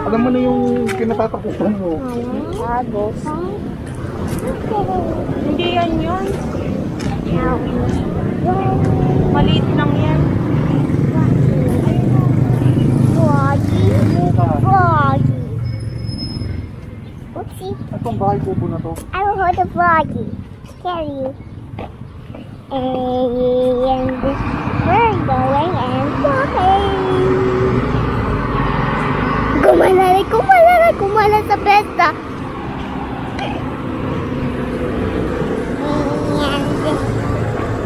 Alam mo na yung kinatatakutan mo. Agos. Hindi yan yun. Maliit lang yan. Froggy. Oopsie. Itong bahay kubo na to. I will hold the froggy. Carry you. And we're going and walking. Gumala sa pesta.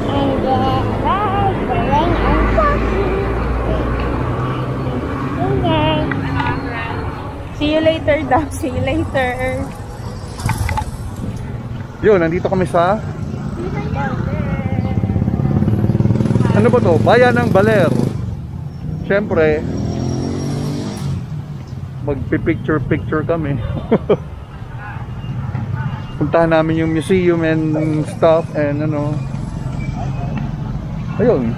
And we're going and walking. See you later daw. See you later. Yun, nandito kami sa... Ano ba to? Bayan ng Baler. Siyempre, magpipicture-picture kami. Puntahan namin yung museum and stuff and ano. Ayun.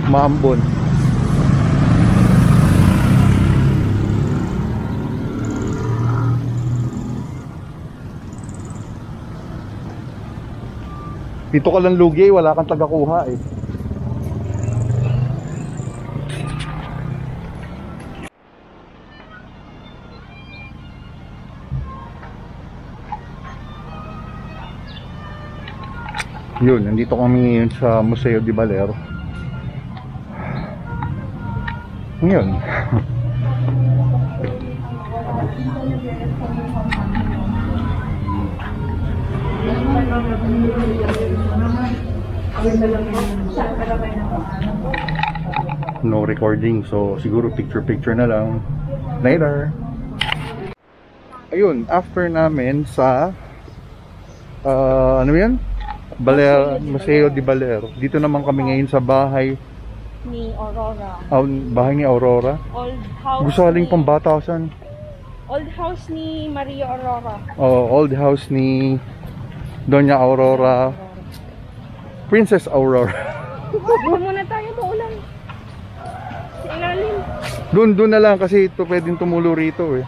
Maambon. Dito ka lang lugi, wala kang tagakuha eh. Yun, nandito kami ngayon sa Museo de Baler. Ngayon. No recording, so siguro picture na lang. Later. Ayun, after namin sa ano yan? Baler, Museo de Baler. Dito naman kami ngayon sa bahay ni Aurora. Bahay ni Aurora. Old house. Gusaling pambatasan. Old house ni Maria Aurora. Oh, old house ni Doña Aurora. Princess Aurora. Doon muna tayo, maulan. Sa ilalim. Doon na lang kasi ito pwedeng tumulo rito eh.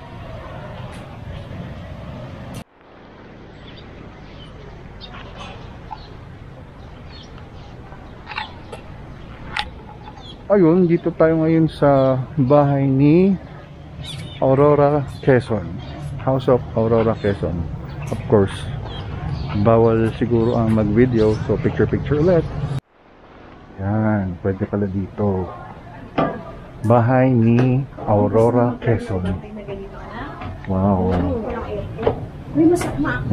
Ayun, dito tayo ngayon sa bahay ni Aurora Quezon. House of Aurora Quezon. Of course, bawal siguro ang mag-video, so picture ulit. Yan, pwede pala dito. Bahay ni Aurora Quezon. Wow.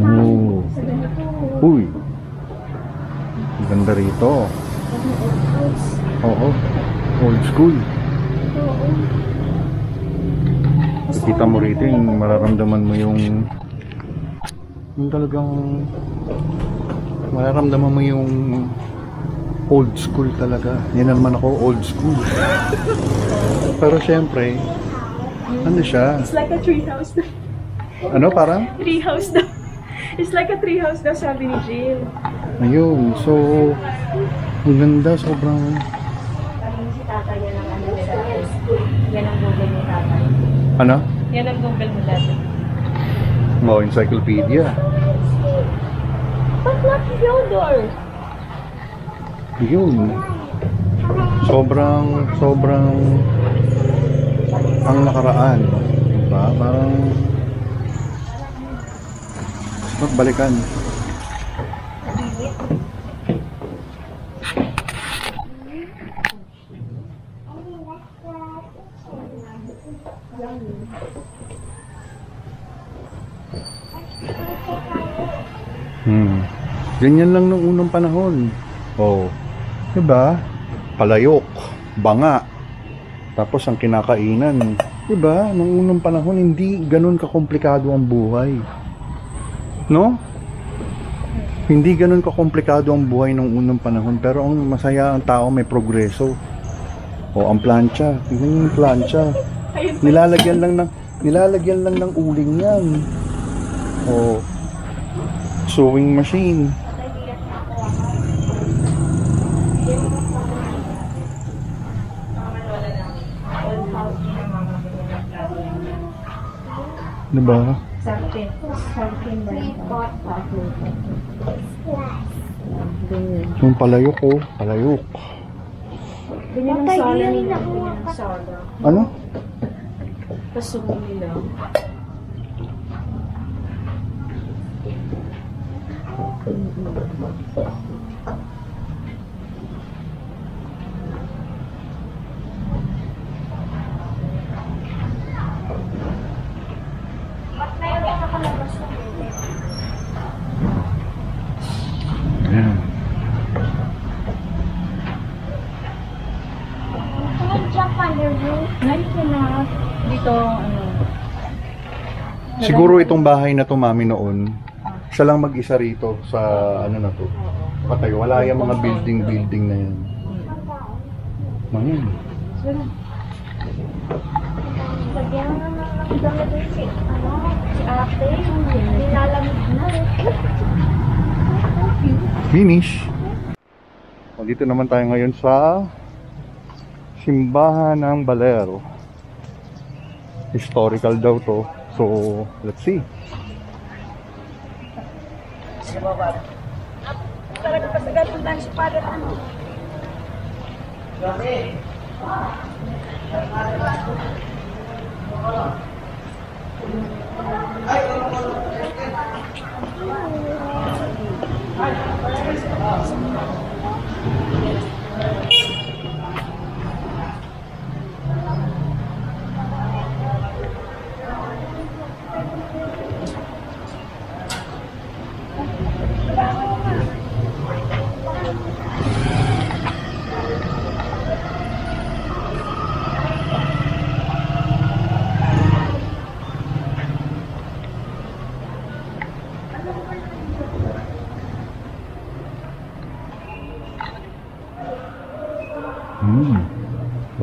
Oh. Uy. Ganda rito. Oo. Old school. Kita mo rito yung mararamdaman mo yung talagang mararamdaman mo yung old school talaga. Yan naman ako, old school. Pero syempre, ano siya? It's like a tree house daw. Ano parang? Tree house daw. It's like a tree house daw, sabi ni Jill. Ayun, so ang ganda, sobrang... Yan ang Google mo tatay. Ano? Yan ang Google mo dati. Oh, encyclopedia. But not Fyodor. Yun. Sobrang ang nakaraan. Diba? Parang balikan. Ganyan lang nung unang panahon. Oh, diba? Palayok, banga. Tapos ang kinakainan, diba? Nung unang panahon hindi ganun kakomplikado ang buhay. No? Hindi ganun kakomplikado ang buhay nung unang panahon, pero ang masaya ang tao, may progreso. Oh, ang plancha, tingnan yung plancha. Nilalagyan lang ng uling yan. Oh, sewing machine. Diba? Sarkin. Sarkin ba yun? Ganyan. Yung palayok oh. Palayok. Ganyan ang sala nila. Ganyan ang sala. Ano? Tapos sumuli lang. Ayan. Can I jump on the roof? Nice na. Dito, ano. Siguro itong bahay na to, mami, noon, siya lang mag-isa rito sa ano na to. Patay. Wala yung mga building na yan. Manyan. Lagyan mo naman ng damit yung si ate. Nilalamig na. Finish. O, dito naman tayo ngayon sa simbahan ng Baler. Historical daw to. So, let's see.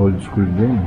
Old school din.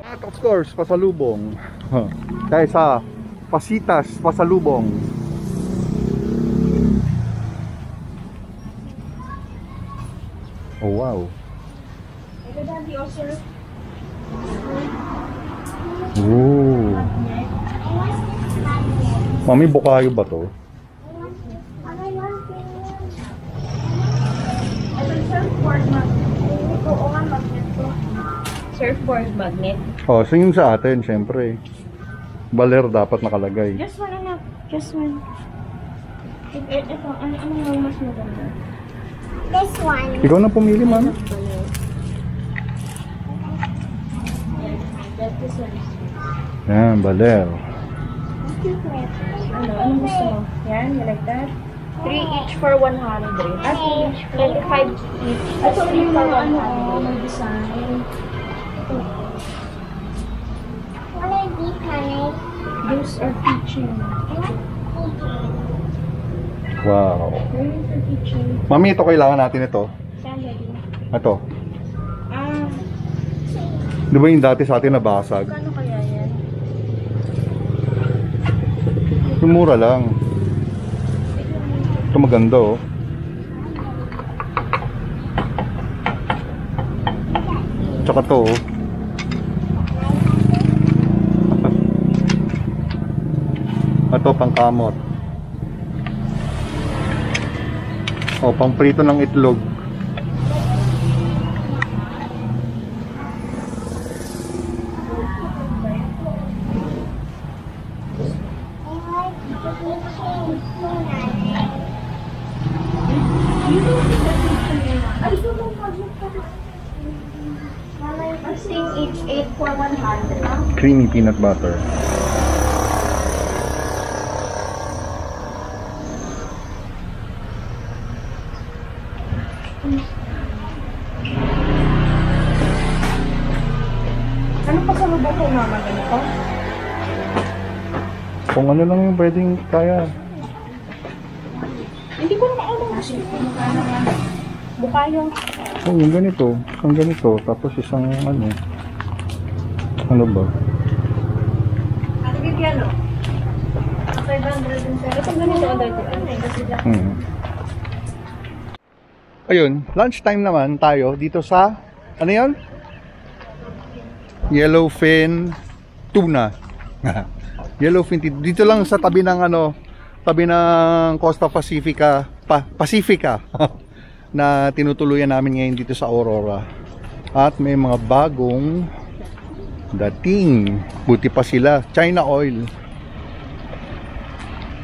At of course, pasalubong. Kaya sa Pasitas, pasalubong. Oh wow. Oh. Mami, bukayo ba to? Surfboard magnet. Oh, so yung sa atin, syempre. Baler dapat nakalagay. Just one anak. Just one. Ito, ano yung mas maganda? This one. Ikaw na pumili, mami. Yan, Baler. Anong gusto mo? Yan, you like that? 3 each for 100. Ah, 3 each for 25 each. Ito yung mga ano, may design. What are these, honey? Those are kitchen. Wow. They're for kitchen. Mami, ito kailangan natin ito. Saan lagi? Ito. Ah, Di ba yung dati sa atin nabasag? kano kaya yan? Yung mura lang. Ito maganda oh. Tsaka to oh. Ito pang kamot. O, pang prito ng itlog. Each 8 for 100. Creamy peanut butter. Ano pa sa lubong ko, mama? Ganito? Kung ano lang yung pwedeng kaya. Hindi ko na maalam. Mukha yung... Oh, yung ganito. Ang ganito. Tapos isang ano. Ano ba? Ate Vivian, no? 507. Itong ganito ang dito. Ayun, lunchtime naman tayo dito sa, ano yun? Yellowfin Tuna. Yellowfin dito lang sa tabi ng ano, tabi ng Costa Pacifica, Pacifica na tinutuluyan namin ngayon dito sa Aurora. At may mga bagong dating. Buti pa sila, China oil.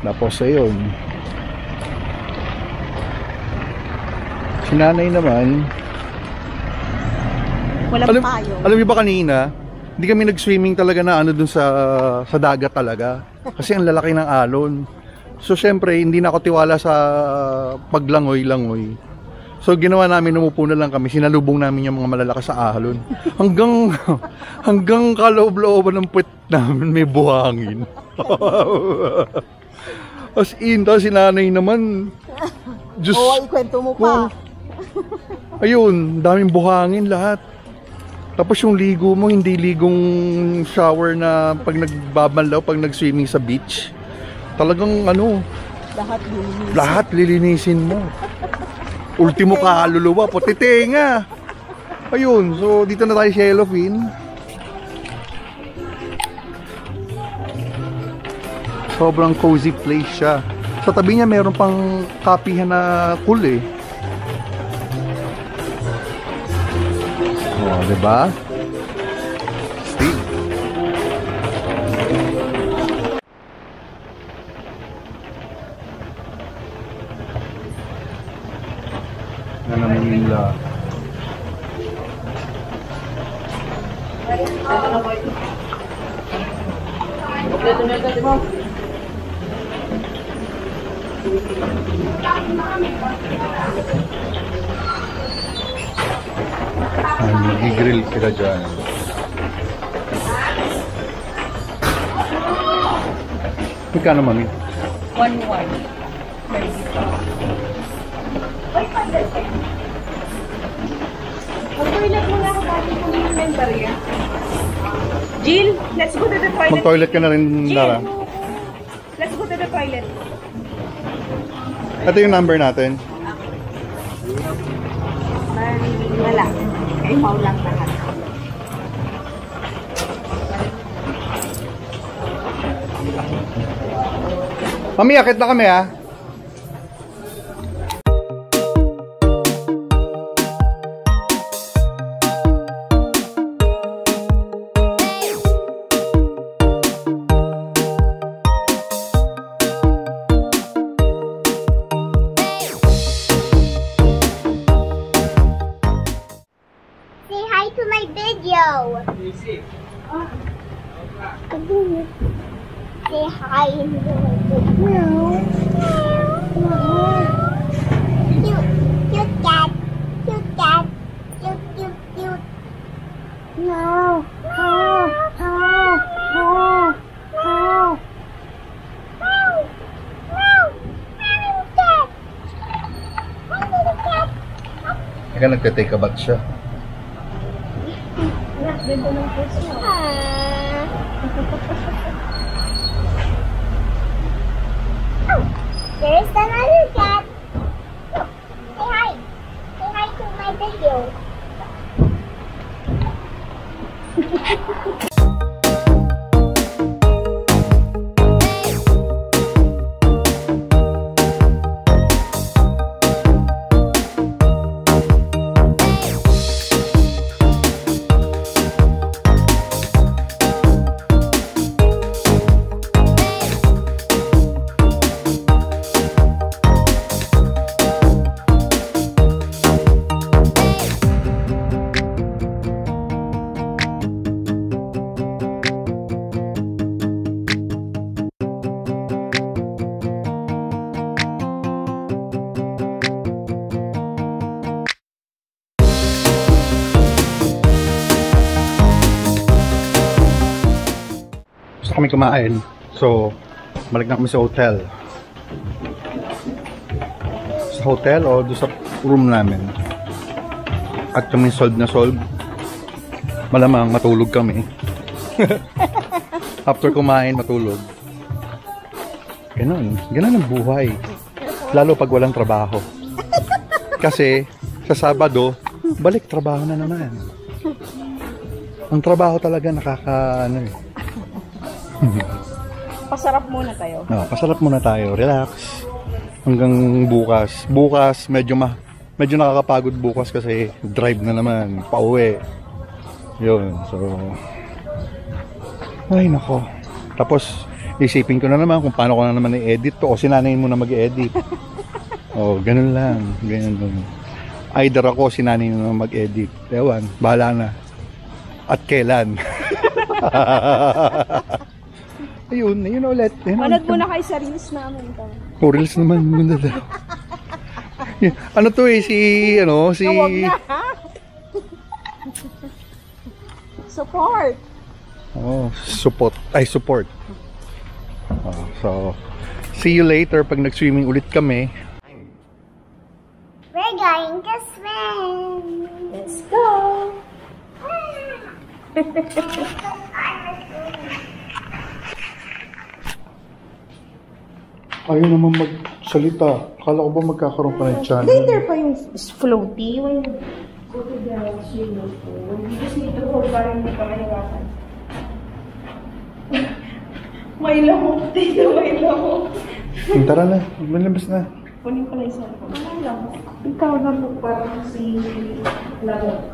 Tapos ayun. Si nanay naman, Walang payo. alam niyo ba kanina, hindi kami nag-swimming talaga na ano dun sa dagat talaga. Kasi ang lalaki ng alon. So syempre, hindi na ako tiwala sa paglangoy-langoy. So ginawa namin, umupo na lang kami, sinalubong namin yung mga malalakas sa alon. Hanggang kaloob-looban ng puwet namin may buhangin. As in, tapos si nanay naman, just, ikwento mo pa. ayun, daming buhangin lahat. Tapos yung ligo mo, hindi ligong shower na pag nagbabanlaw, pag nag-swimming sa beach. Talagang ano, lahat lilinisin mo. Ultimo kaluluwa, puti tenga. Ayun, so dito na tayo sa Yellowfin. Sobrang cozy place siya. Sa tabi niya mayroon pang kapihan na cool eh. Oh, diba? See? Yan ang Manila. Nag-grill sila dyan. Magkano, mami? 1-1. Mag-toilet muna ako bago kung yung inventory. Jill, let's go to the toilet. Mag-toilet ka na rin, Lara. Let's go to the toilet. Ito yung number natin. Wala. Kay Paul lang lahat. Mami, akit na kami, ha? Say hi to my video. Say hi to my video. Cute cat. Cute cat. Cute, cute, cute. No. Oh, oh, oh, oh. Meow. Meow. Meow, cat. Hi, little cat. Teka, nagte-take a bath siya. Oh, there's another cat. Look, say hi. Say hi to my video. kami kumain. So, balik na kami sa hotel. Sa hotel o doon sa room namin. At kami solve na solve. Malamang matulog kami. After kumain, matulog. Ganun ang buhay. Lalo pag walang trabaho. Kasi, sa Sabado, balik trabaho na naman. Ang trabaho talaga Pasarap muna tayo. Pasarap muna tayo. Relax. Hanggang bukas. Bukas, medyo nakakapagod bukas kasi drive na naman. Pauwi. Yun. So, ay nako. Tapos, isipin ko na naman kung paano ko na naman i-edit to. O sinanayin mo na mag-edit. Ganun lang. Ganun lang. Either ako, sinanayin mo na mag-edit. Ewan, bahala na. At kailan? Ayun ulit. Manood muna kayo sa reels namin. Reels naman. Ganda daw. Ano to si... Huwag na, ha? Support. Support. So, see you later pag nag-swimming ulit kami. We're going to swim. Let's go. Ayaw naman magsalita. Akala ko ba magkakaroon pa ng channel? Later pa yung floaty. When you go to the swimming pool, you just need to hold parang hindi ka mahirapan. May lamok dito, may lamok. Tara na, malabas na. Kunin ko lang yung cellphone. May lamok. Ikaw na mo parang si lamok.